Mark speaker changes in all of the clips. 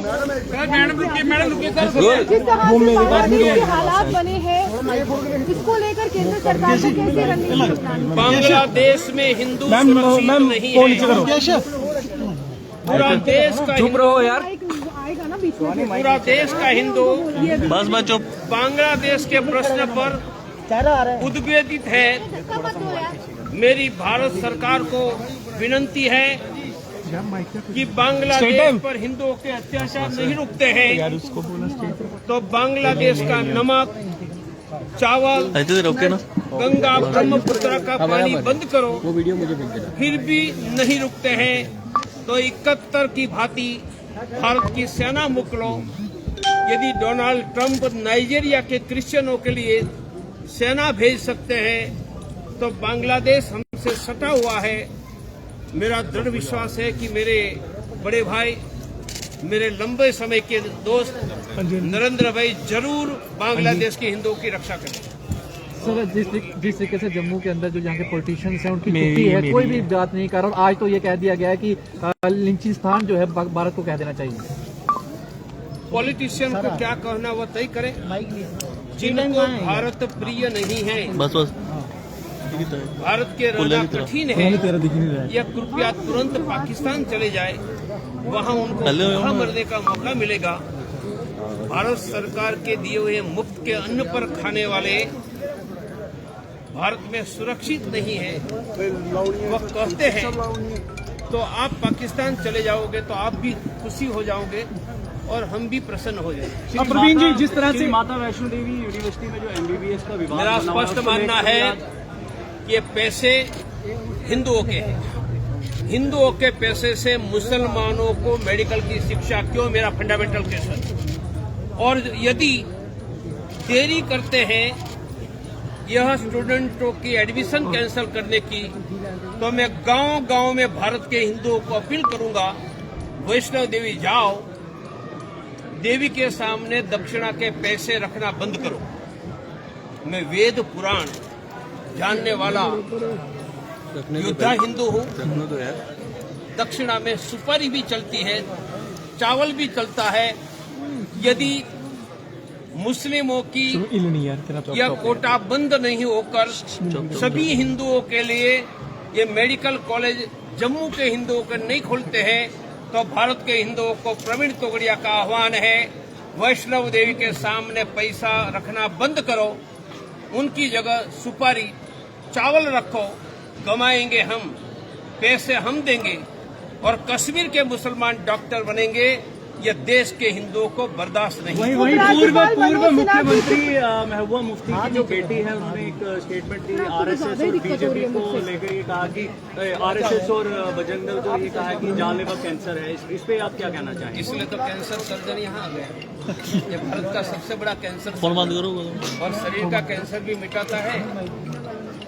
Speaker 1: जिस तरह से बांग्लादेश के हालात बने हैं, इसको लेकर केंद्र सरकार को कैसे रणनीति अपनानी?
Speaker 2: बांग्लादेश में हिंदू सुरक्षित नहीं है। पूरा देश का हिंदू
Speaker 1: आएगा ना बीच में,
Speaker 2: पूरा देश का हिंदू
Speaker 3: बस बच्चों
Speaker 2: बांग्लादेश के प्रश्न पर उद्वेलित है। मेरी भारत सरकार को विनती है कि बांग्लादेश पर हिंदुओं के अत्याचार नहीं रुकते हैं तो बांग्लादेश का नमक, चावल, गंगा ब्रह्मपुत्र का पानी बंद करो। फिर भी नहीं रुकते हैं तो 71 की भांति भारत की सेना मोकलो। यदि डोनाल्ड ट्रंप नाइजीरिया के क्रिश्चियनों के लिए सेना भेज सकते हैं तो बांग्लादेश हमसे सटा हुआ है। मेरा दृढ़ विश्वास है कि मेरे बड़े भाई, मेरे लंबे समय के दोस्त नरेंद्र भाई जरूर बांग्लादेश के हिंदुओं की रक्षा करेंगे।
Speaker 4: सर, जिस तरीके से जम्मू के अंदर जो यहाँ के पॉलिटिशियंस हैं उनकी छुट्टी है, कोई भी बात नहीं कर रहा। आज तो ये कह दिया गया है कि लिंचिस्तान जो है भारत को कह देना चाहिए।
Speaker 2: पॉलिटिशियन को क्या कहना वो तय करें। जिनको भारत प्रिय नहीं है, भारत के रहना कठिन है, या कृपया तुरंत पाकिस्तान चले जाए, वहाँ उनको भूखा मरने का मौका मिलेगा। भारत सरकार के दिए हुए मुफ्त के अन्न पर खाने वाले भारत में सुरक्षित नहीं है। वो कहते हैं तो आप पाकिस्तान चले जाओगे तो आप भी खुशी हो जाओगे और हम भी प्रसन्न हो जाएंगे।
Speaker 4: प्रवीण जी, जिस तरह से
Speaker 5: माता वैष्णो देवी यूनिवर्सिटी में जो MBBS का विवाद,
Speaker 2: मेरा स्पष्ट मानना है कि ये पैसे हिंदुओं के हैं। हिंदुओं के पैसे से मुसलमानों को मेडिकल की शिक्षा क्यों, मेरा फंडामेंटल क्वेश्चन। और यदि देरी करते हैं यह स्टूडेंटों की एडमिशन कैंसिल करने की, तो मैं गांव-गांव में भारत के हिंदुओं को अपील करूंगा, वैष्णो देवी जाओ, देवी के सामने दक्षिणा के पैसे रखना बंद करो। मैं वेद पुराण जानने वाला योद्धा हिंदू हूँ। दक्षिणा में सुपारी भी चलती है, चावल भी चलता है। यदि मुस्लिमों की यह कोटा बंद नहीं होकर सभी हिंदुओं के लिए ये मेडिकल कॉलेज जम्मू के हिंदुओं को नहीं खोलते हैं तो भारत के हिंदुओं को प्रवीण तोगड़िया का आह्वान है, वैष्णव देवी के सामने पैसा रखना बंद करो, उनकी जगह सुपारी चावल रखो। कमाएंगे हम, पैसे हम देंगे और कश्मीर के मुसलमान डॉक्टर बनेंगे। यह देश के हिंदुओं को बर्दाश्त नहीं।
Speaker 5: वही पूर्व मुख्यमंत्री महबूबा मुफ्ती की जो बेटी है, उन्होंने एक स्टेटमेंट दी RSS और BJP को लेकर, ये कहा कि RSS और बजरंग दल जो ये कहा कि जानलेवा कैंसर है। इस पे आप क्या कहना चाहेंगे?
Speaker 2: इसलिए तो कैंसर सर्जन यहाँ आ गया। ये भारत का सबसे बड़ा कैंसर और शरीर का कैंसर भी मिटाता है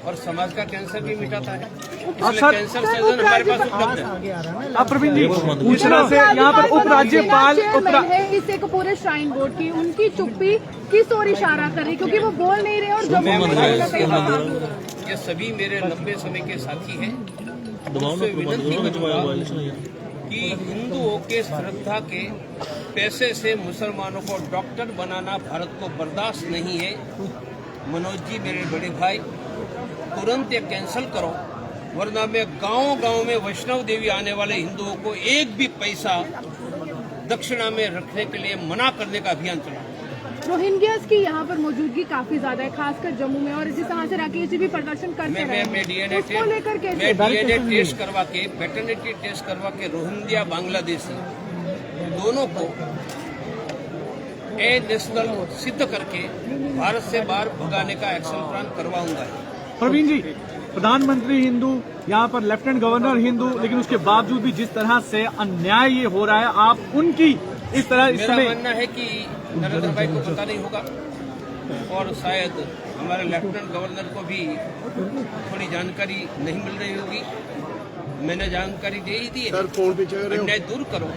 Speaker 2: और समाज का कैंसर भी मिटाता है। इसलिए कैंसर सर्जन हमारे पास उपलब्ध है।
Speaker 4: अब प्रवीण जी, पूछना से यहाँ पर उपराज्यपाल
Speaker 1: इस एक पूरे श्राइन बोर्ड की उनकी चुप्पी किस ओर इशारा कर रही, क्योंकि वो बोल नहीं रहे और
Speaker 2: ये सभी मेरे लंबे समय के साथी हैं। उनसे विनती करूंगा कि हिंदुओं के श्रद्धा के पैसे से मुसलमानों को डॉक्टर बनाना भारत को बर्दाश्त नहीं है। मनोज जी, मेरे बड़े भाई, तुरंत ये कैंसिल करो, वरना मैं गांव-गांव में वैष्णव देवी आने वाले हिंदुओं को एक भी पैसा दक्षिणा में रखने के लिए मना करने का अभियान चला।
Speaker 1: रोहिंग्यास की यहाँ पर मौजूदगी काफी ज्यादा है, खासकर जम्मू में, और इसी तरह से राकेश जी भी प्रदर्शन करते हैं।
Speaker 2: मैं डीएनए टेस्ट करवा के, पैटर्निटी टेस्ट करवा के रोहिंग्या बांग्लादेशी दोनों को नेशनल सिद्ध करके भारत से बाहर भगाने का एक्शन प्लान करवाऊंगा।
Speaker 4: प्रवीण जी, प्रधानमंत्री हिंदू, यहाँ पर लेफ्टिनेंट गवर्नर हिंदू, लेकिन उसके बावजूद भी जिस तरह से अन्याय ये हो रहा है, आप उनकी इस तरह
Speaker 2: मेरा मानना है कि नरेंद्र भाई को पता नहीं होगा और शायद हमारे लेफ्टिनेंट गवर्नर को भी थोड़ी जानकारी नहीं मिल रही होगी। मैंने जानकारी दे ही दी है। अन्याय दूर करो,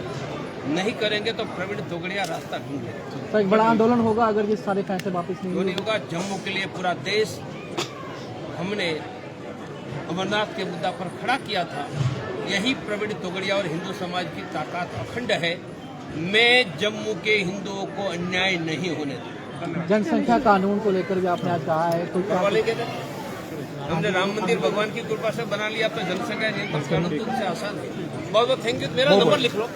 Speaker 2: नहीं करेंगे तो प्रवीण तोगड़िया रास्ता ढूंढे।
Speaker 4: एक बड़ा आंदोलन होगा अगर ये सारे फैसले वापस
Speaker 2: नहीं होगा। जम्मू के लिए पूरा देश हमने अमरनाथ के मुद्दा पर खड़ा किया था। यही प्रवीण तोगड़िया और हिंदू समाज की ताकत अखंड है। मैं जम्मू के हिंदुओं को अन्याय नहीं होने दूंगा।
Speaker 4: जनसंख्या कानून को लेकर भी आपने आज कहा है कोई
Speaker 2: वाले कहते हैं, हमने राम मंदिर भगवान की कृपा से बना लिया, अब तो जनसंख्या नियंत्रण कानून तो उससे आसान है। बहुत बहुत थैंक यू। मेरा नंबर लिख लो।